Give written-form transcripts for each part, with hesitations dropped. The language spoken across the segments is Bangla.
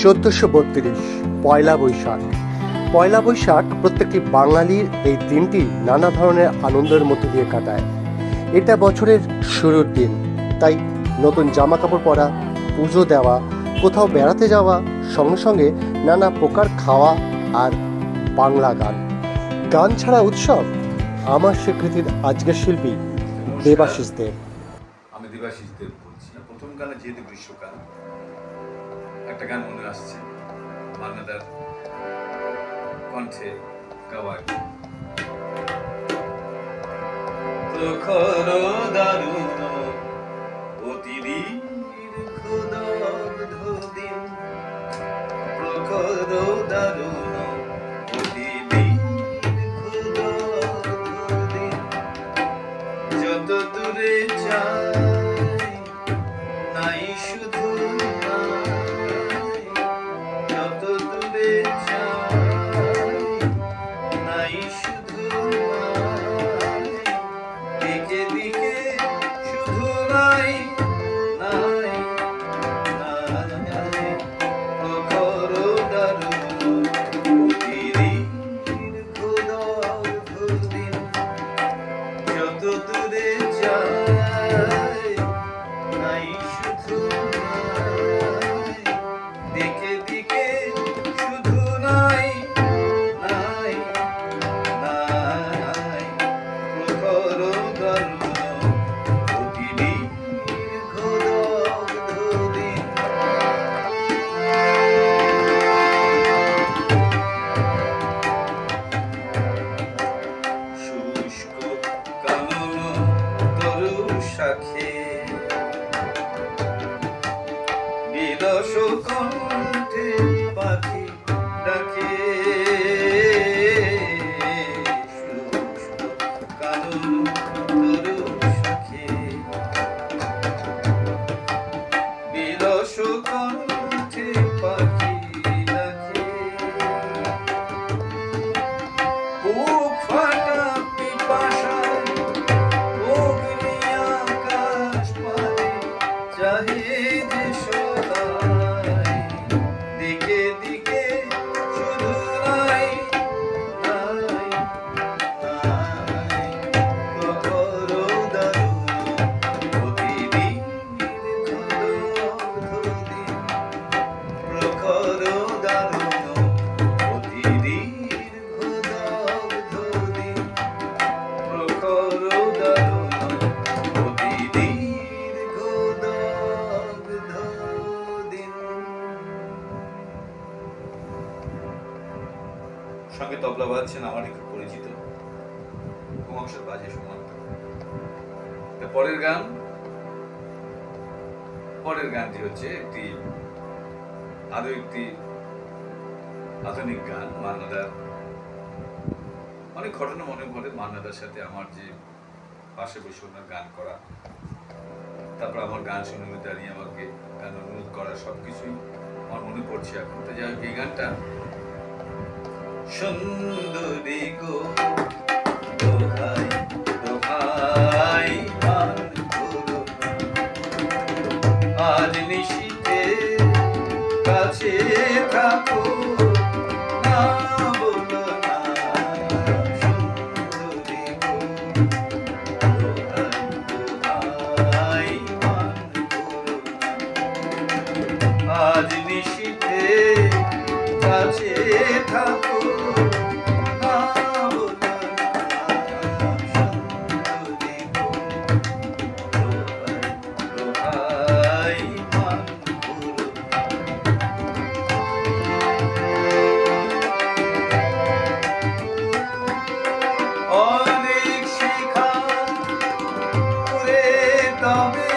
1432 পয়লা বৈশাখ। পয়লা বৈশাখ প্রত্যেকটি বাঙালির এই দিনটি নানা ধরনের আনন্দের মধ্যে দিয়ে কাটায়। এটা বছরের শুরুর দিন, তাই নতুন জামা কাপড় পরা, পুজো দেওয়া, কোথাও বেড়াতে যাওয়া, সঙ্গে সঙ্গে নানা প্রকার খাওয়া আর বাংলা গান। গান ছাড়া উৎসব, আমার স্বীকৃতির আজকের শিল্পী দেবাশিস দেব। আমি দেবাশিস দেব বলছি। প্রথম গানে যেহেতু গ্রীষ্মকাল, একটা গান মনে আসছে মান্নাদার কণ্ঠে গাওয়া। প্রখর দারুণ অতিদীর্ঘ দগ্ধ দিন, প্রখর দারুণ অতিদীর্ঘ দগ্ধ দিন, যত দূরে যাই নাই শুধু যত দূরে যাই নাই শুধু দিকে দিকে শুধু নাই নাই নাই, প্রখর দারুণ অতিদীর্ঘ দগ্ধ দিন, যত দূরে যাই নাই শুধু দিকে দিকে শুধু নাই নাই নাই, প্রখর দারুণ অতিদীর্ঘ দগ্ধ দিন। শুষ্ক কানন তরু শাখে বিরস কণ্ঠে পাখি ডাকে, শুষ্ক কানন তরু শাখে বিরস কণ্ঠে পাখি ডাকে, বুক ফাটা পিপাসায় অগ্নি আকাশ পানে চাহে যে সদাই, দিকে দিকে শুধু নাই নাই নাই, প্রখর দারুণ অতিদীর্ঘ দগ্ধ দিন, প্রখর দারুণ অতিদীর্ঘ দগ্ধ দিন, প্রখর দারুণ অতিদীর্ঘ দগ্ধ দিন। সঙ্গে তবলা বাজছেন আমারই খুব পরিচিত কুমাংশের বাজে সুমন্ত। পরের গানটি হচ্ছে একটি আধুনিক গান। মান্নাদার অনেক ঘটনা মনে পড়ে, মান্নাদার সাথে আমার যে পাশে বসে ওনার গান করা, তারপর আমার গান শুনে দাঁড়িয়ে আমাকে গান অনুরোধ করা, সবকিছুই আমার মনে পড়ছে এখন। তো যাই হোক, এই গানটা সুন্দরী গো দোহাই দোহাই মান করো আজ নিশীথে কাছে থাকো না বলো না, সুন্দরী গো দোহাই দোহাই মান করো আজ নিশীথে কাছে থাকো না বলো না, সুন্দরী গো দোহাই দোহাই মান করো। অনেক শিখা করে তবে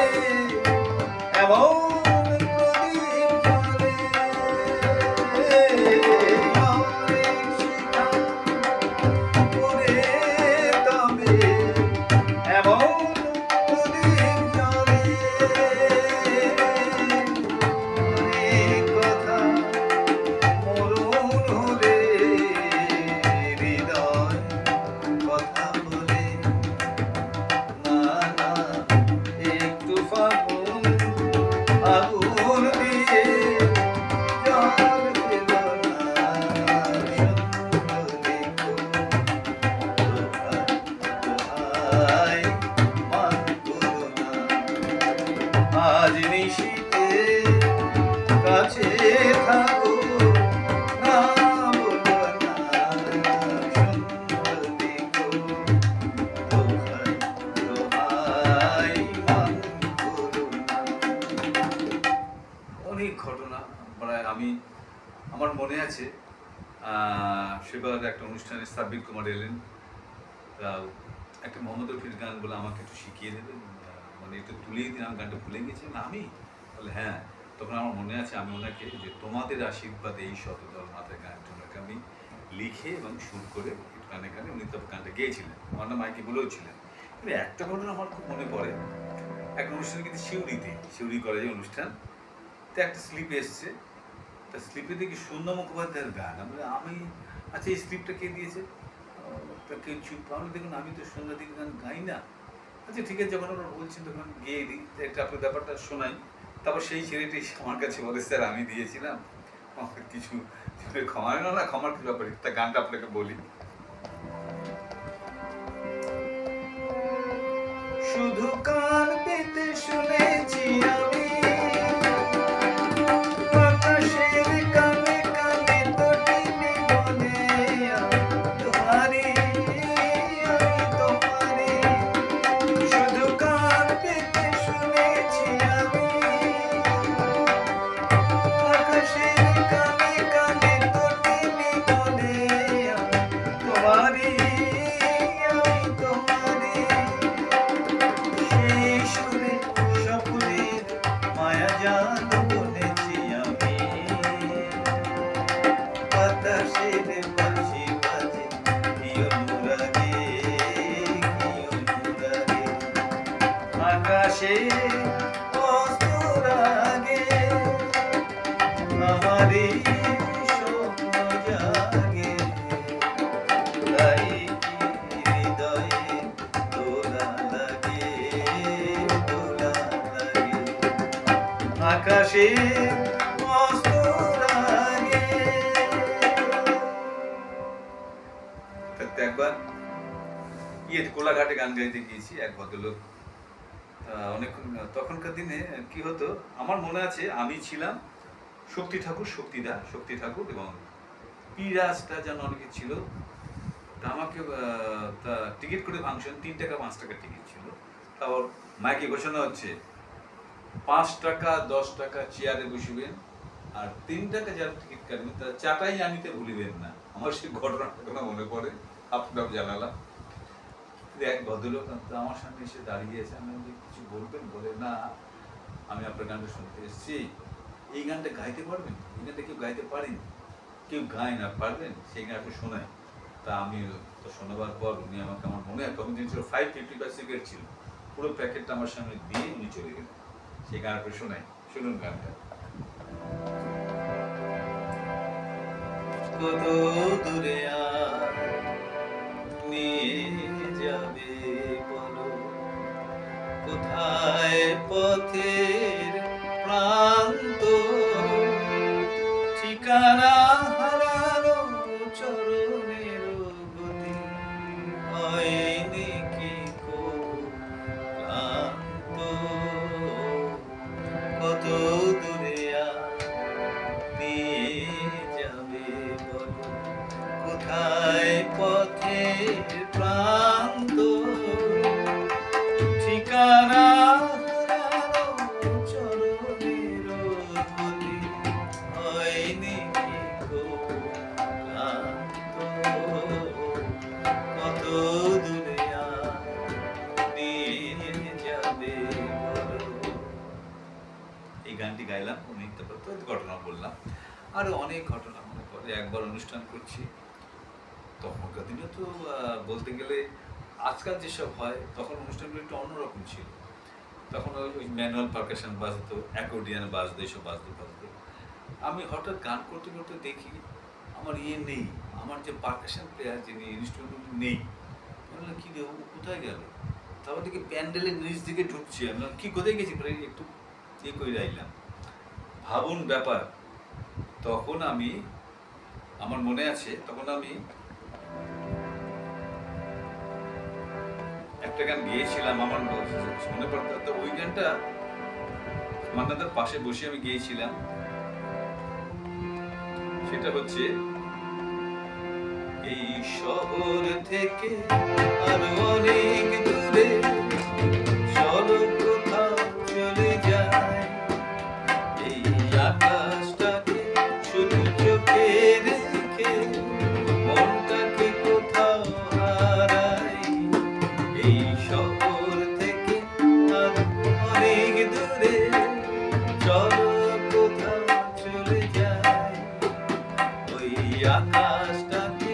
এমন প্রদীপ জ্বলে, অনেক শিখা করে তবে এমন প্রদীপ জ্বলে, অনেক কথা মরুন হলে হৃদয় কথা বলে, না না একটু নিশীথে কাছে থাকো না বলো না সুন্দর দেখো দোহাই দোহাই মান করো না। অনেক ঘটনা প্রায় আমার মনে আছে সেবার একটা অনুষ্ঠানে সাব্বির কুমার এলেন, তা একটা মোহাম্মদ রফির গান বলে আমাকে একটু শিখিয়ে দেবেন, মানে একটু তুলিয়ে দিন, আমি গানটা ভুলে গেছিলাম। আমি বলে হ্যাঁ, তখন আমার মনে আছে আমি ওনাকে যে তোমাদের আশীর্বাদে এই শতদল মাথায় গানটা ওনাকে আমি লিখে এবং সুর করে একটু গানে গানে উনি তো গানটা গেয়েছিলেন, আমার নাম মাইকে বলেও ছিলেন। কিন্তু একটা ঘটনা আমার খুব মনে পড়ে, একটা অনুষ্ঠান কিন্তু সিউড়ি কলেজে অনুষ্ঠান, তো একটা স্লিপ এসছে, তা স্লিপে দেখি সন্ধ্যা মুখোপাধ্যায়ের গান। আমি আচ্ছা এই স্লিপটা কে দিয়েছে, তা কেউ চুপ, আমি দেখুন আমি তো সন্ধ্যা দিকে গান গাই না। আচ্ছা ঠিক আছে, যখন আমরা বলছেন তখন গিয়ে দিই, একটা আপনার ব্যাপারটা শোনাই। তারপর সেই ছেলেটি আমার কাছে বলে স্যার আমি দিয়েছিলাম, আমার কিছু ক্ষমা না ক্ষমার কিছু ব্যাপার, তা গানটা আপনাকে বলি। শুধু কান পেতে শুনেছি আমি আকাশের কানে কানে তটিনী বলে তোমারি আমি তোমারি। শুধু কান পেতে শুনেছি আমি আকাশের কানে কানে তটিনী বলে তোমারি আমি তোমারি। সেই সুরে স্বপ্নের মায়া জাল বুনেছি আমি বাতাসের বাঁশি বাজে কি অনুরাগে কি অনুরাগে আকাশে অস্তরাগে আমারই স্বপ্ন জাগে। তাই কি হৃদয়ে দোলা লাগে দোলা লাগে আকাশে অস্তরাগে। একবার কোলাঘাটে গান গাইতে গিয়েছি, এক ভদ্রলোক অনেকক্ষণ, তখনকার দিনে কি হতো আমার মনে আছে, আমি ছিলাম শক্তি ঠাকুর এবং পিরাজটা যেন অনেকে ছিল, তা আমাকে তা টিকিট করে ফাংশন 3 টাকা 5 টাকা টিকিট ছিল, তারপর মাইকে ঘোষণা হচ্ছে 5 টাকা 10 টাকা চেয়ারে বসিবেন, আর 3 টাকা যারা টিকিট কাটবেন তারা চাটাই আনিতে ভুলিবেন না। আমার সেই ঘটনাটা কোনো মনে পড়ে, আপনারাও জানালাম। এক ভদ্রলোক আমার সামনে এসে দাঁড়িয়ে আছে, আমি কিছু বলবেন, বলে না আমি আপনার গানটা শুনতে এসেছি, এই গানটা গাইতে পারবেন? এই গানটা কেউ গাইতে পারেন, কেউ গায় না, পারবেন? সেই গান আপনি শোনায়। তা আমি তো শোনাবার পর উনি আমাকে, আমার মনে হয় তখন দিন ছিল 555 সিগারেট ছিল, পুরো প্যাকেটটা আমার সামনে দিয়ে উনি চলে গেলেন। সেই গান আপনি শোনাই, শুনুন গানটা। কত দূরে আর নিয়ে যাবে বলো, কোথায় পথের প্রান্ত, ঠিকানা হারানো চরণের গতি হয়নি কি ক্লান্ত। কত দূরে আর নিয়ে যাবে বলো, কোথায় পথের প্রান্ত, ঠিকানা হারানো চরণের গতি হয়নি কি ক্লান্ত। কত দূরে আর নিয়ে যাবে বলো। এই গানটি গাইলাম, উনি তারপর তো ঘটনা বললাম, আরো অনেক ঘটনা মনে পড়ে। একবার অনুষ্ঠান করছি, তখনকার দিনে তো বলতে গেলে আজকাল যেসব হয়, তখন অনুষ্ঠানগুলো একটু অন্যরকম ছিল। তখন ওই ম্যানুয়াল পারকাশন বাজতো, অ্যাকর্ডিয়ান বাজতো, এইসব বাজতো। আমি হঠাৎ গান করতে করতে দেখি আমার নেই, আমার যে পারকাশন প্লেয়ার যিনি ইনস্ট্রুমেন্ট নেই। বললাম কি রে, ও কোথায় গেল? তারপর দেখি প্যান্ডেলের নিচ দিকে ঢুকছি, আমি কি কোথায় গেছি, একটু করে আইলাম। ভাবুন ব্যাপার। তখন আমার মনে আছে, তখন আমি একটা গান গিয়েছিলাম, আমার মনে পড়তে, ওই গানটা মান্নাদার পাশে বসে আমি গিয়েছিলাম, সেটা হচ্ছে এই শহর থেকে আর অনেক দূরে চলো কোথাও চলে যায়, এই আকাশটাকে শুধু চোখে রেখে মনটাকে কোথাও হারাই, এই শহর থেকে আর অনেক দূরে চলো কোথাও চলে যায়, ওই আকাশটাকে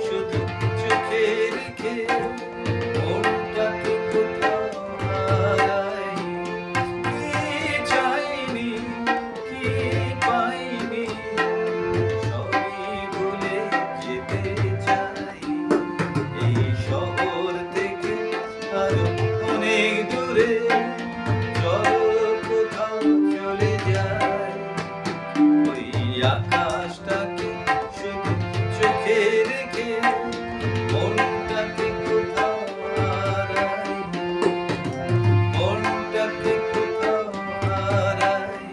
শুধু চোখে রেখে মনটাকে কোথাও হারাই, কি চাইনি কি পাইনি সবই ভুলে যেতে চাই, এই শহর থেকে আরো অনেক দূরে চলো কোথাও চলে যায়, ওই আকাশটাকে শুধু চোখে রেখে মনটাকে কোথাও হারাই, মনটাকে কোথাও হারাই,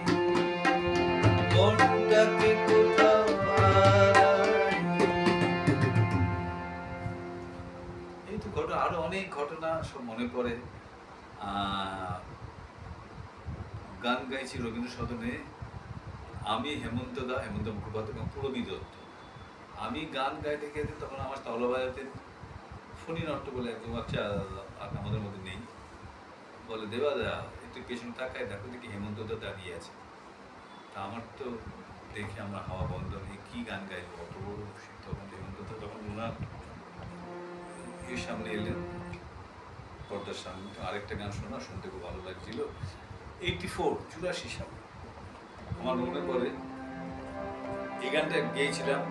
মনটাকে কোথাও হারাই। এই তো ঘটনা, আরো অনেক ঘটনা সব মনে পড়ে। গান গাইছি রবীন্দ্র সদনে আমি, হেমন্ত মুখোপাধ্যায় এবং পুরবী দত্ত। আমি গান গাইতে গেতে তখন আমার তবলা বাজাতেন ফণী নট্ট বলে একজন বাচ্চা, আমাদের মধ্যে নেই, বলে দেবা দা একটু পেছনে তাকায় দেখো দেখি হেমন্ত দা দাঁড়িয়ে আছে। তা আমার তো দেখে আমরা হাওয়া বন্ধ হয়ে কি গান গাইবো, অত বড় তখন হেমন্ত দা, তখন ওনার এর সামনে এলেন পর্দার সামনে, আরেকটা গান শোনা শুনতে খুব ভালো লাগছিল, 84 সালে আমার মনে পড়ে এই গানটা গেয়েছিলাম।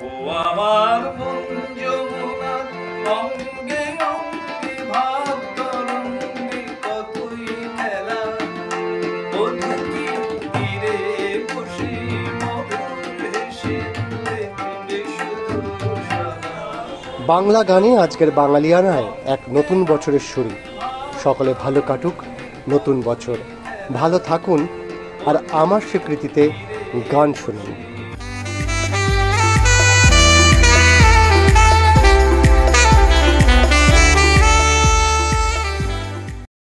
ও আমার মন যমুনার অঙ্গে অঙ্গে ভাব তরঙ্গে কতই খেলা, বধূকে তীরে বসে মধুর হেসে দেখবে শুধু সারা। বাংলা গানে আজকের বাঙালিয়ানায় এক নতুন বছরের শুরু। সকলে ভালো কাটুক নতুন বছর, ভালো থাকুন আর আমার স্বীকৃতিতে গান শুনুন।